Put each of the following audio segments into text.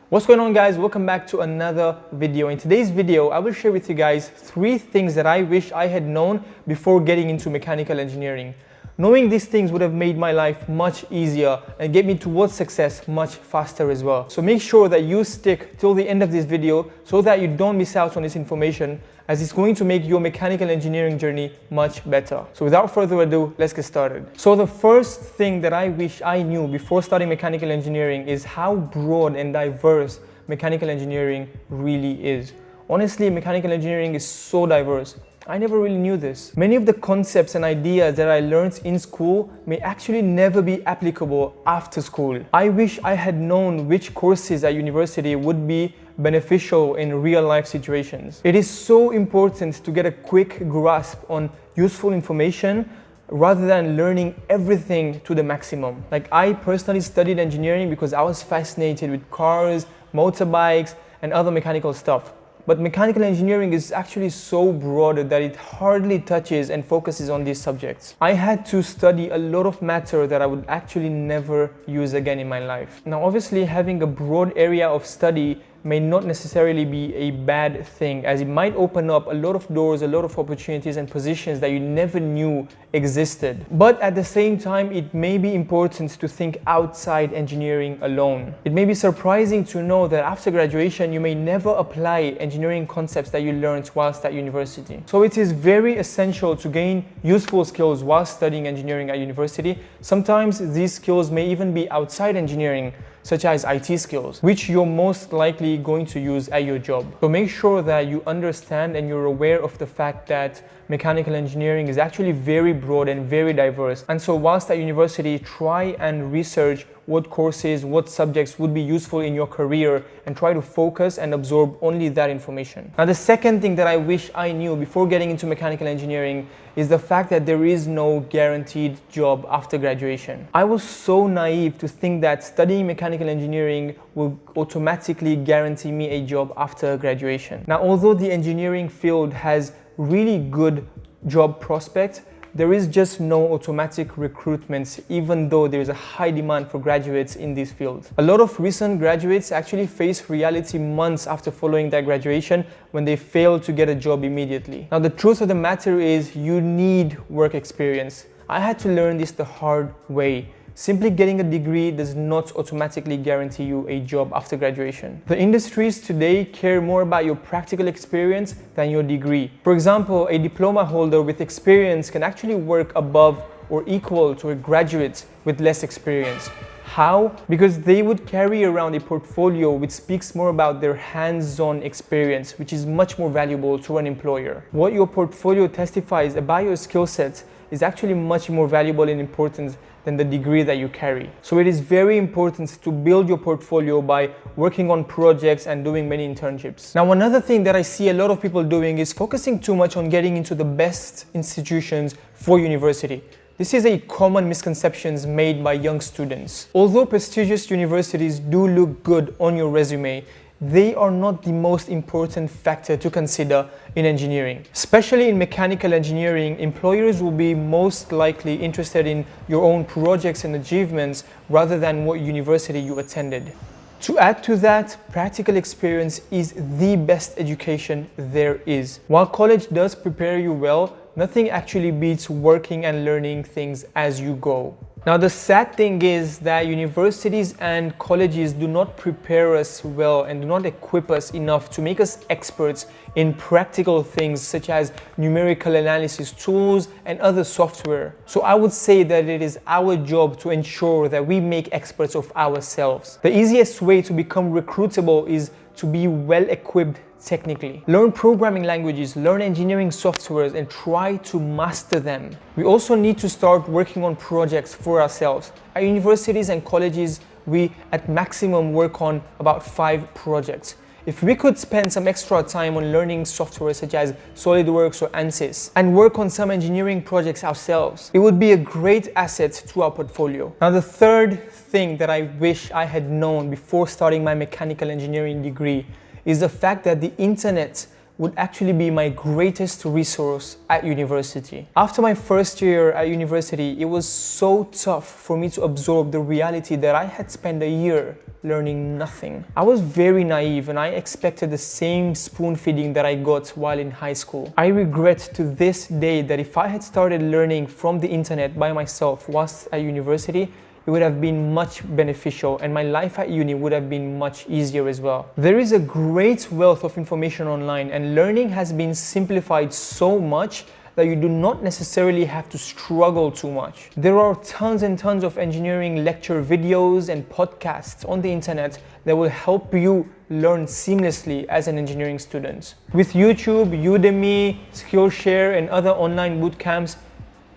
What's going on, guys? Welcome back to another video. In today's video, I will share with you guys 3 things that I wish I had known before getting into mechanical engineering. Knowing these things would have made my life much easier and get me towards success much faster as well. So make sure that you stick till the end of this video so that you don't miss out on this information, as it's going to make your mechanical engineering journey much better. So without further ado, let's get started. So the first thing that I wish I knew before starting mechanical engineering is how broad and diverse mechanical engineering really is. Honestly, mechanical engineering is so diverse. I never really knew this. Many of the concepts and ideas that I learned in school may actually never be applicable after school. I wish I had known which courses at university would be beneficial in real life situations. It is so important to get a quick grasp on useful information rather than learning everything to the maximum. Like, I personally studied engineering because I was fascinated with cars, motorbikes, and other mechanical stuff. But mechanical engineering is actually so broad that it hardly touches and focuses on these subjects. I had to study a lot of matter that I would actually never use again in my life. Now, obviously, having a broad area of study may not necessarily be a bad thing, as it might open up a lot of doors, a lot of opportunities and positions that you never knew existed. But at the same time, it may be important to think outside engineering alone. It may be surprising to know that after graduation, you may never apply engineering concepts that you learned whilst at university. So it is very essential to gain useful skills while studying engineering at university. Sometimes these skills may even be outside engineering, such as IT skills, which you're most likely going to use at your job. So make sure that you understand and you're aware of the fact that mechanical engineering is actually very broad and very diverse. And so whilst at university, try and research what courses, what subjects would be useful in your career, and try to focus and absorb only that information. Now, the second thing that I wish I knew before getting into mechanical engineering is the fact that there is no guaranteed job after graduation. I was so naive to think that studying mechanical engineering will automatically guarantee me a job after graduation. Now, although the engineering field has really good job prospects, there is just no automatic recruitment, even though there is a high demand for graduates in this field. A lot of recent graduates actually face reality months after following their graduation when they fail to get a job immediately. Now, the truth of the matter is you need work experience. I had to learn this the hard way. Simply getting a degree does not automatically guarantee you a job after graduation. The industries today care more about your practical experience than your degree. For example, a diploma holder with experience can actually work above or equal to a graduate with less experience. How? Because they would carry around a portfolio which speaks more about their hands-on experience, which is much more valuable to an employer. What your portfolio testifies about your skill set is actually much more valuable and important than the degree that you carry. So it is very important to build your portfolio by working on projects and doing many internships. Now, another thing that I see a lot of people doing is focusing too much on getting into the best institutions for university. This is a common misconception made by young students. Although prestigious universities do look good on your resume, they are not the most important factor to consider in engineering. Especially in mechanical engineering, employers will be most likely interested in your own projects and achievements rather than what university you attended. To add to that, practical experience is the best education there is. While college does prepare you well, nothing actually beats working and learning things as you go. Now, the sad thing is that universities and colleges do not prepare us well and do not equip us enough to make us experts in practical things such as numerical analysis tools and other software. So I would say that it is our job to ensure that we make experts of ourselves. The easiest way to become recruitable is to be well equipped technically. Learn programming languages, learn engineering softwares, and try to master them. We also need to start working on projects for ourselves. At universities and colleges, we at maximum work on about 5 projects. If we could spend some extra time on learning software such as SolidWorks or ANSYS and work on some engineering projects ourselves, it would be a great asset to our portfolio. Now, the third thing that I wish I had known before starting my mechanical engineering degree is the fact that the internet would actually be my greatest resource at university. After my first year at university, it was so tough for me to absorb the reality that I had spent a year learning nothing. I was very naive and I expected the same spoon feeding that I got while in high school. I regret to this day that if I had started learning from the internet by myself whilst at university, it would have been much beneficial and my life at uni would have been much easier as well. There is a great wealth of information online and learning has been simplified so much that you do not necessarily have to struggle too much. There are tons and tons of engineering lecture videos and podcasts on the internet that will help you learn seamlessly as an engineering student. With YouTube, Udemy, Skillshare, and other online bootcamps,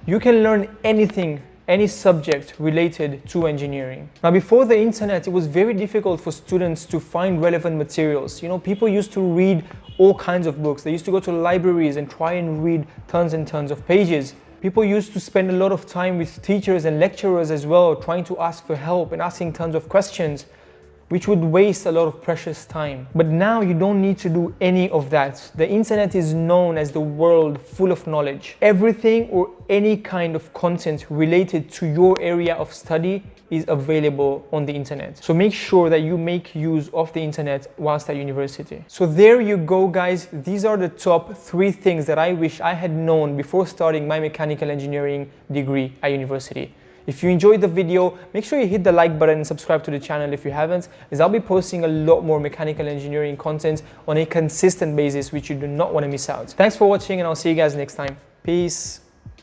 you can learn anything, any subject related to engineering. Now, before the internet, it was very difficult for students to find relevant materials. People used to read all kinds of books. They used to go to libraries and try and read tons and tons of pages. People used to spend a lot of time with teachers and lecturers as well, trying to ask for help and asking tons of questions, which would waste a lot of precious time. But now you don't need to do any of that. The internet is known as the world full of knowledge. Everything or any kind of content related to your area of study is available on the internet. So make sure that you make use of the internet whilst at university. So there you go, guys. These are the top 3 things that I wish I had known before starting my mechanical engineering degree at university. If you enjoyed the video, make sure you hit the like button and subscribe to the channel if you haven't, as I'll be posting a lot more mechanical engineering content on a consistent basis, which you do not want to miss out. Thanks for watching and I'll see you guys next time. Peace.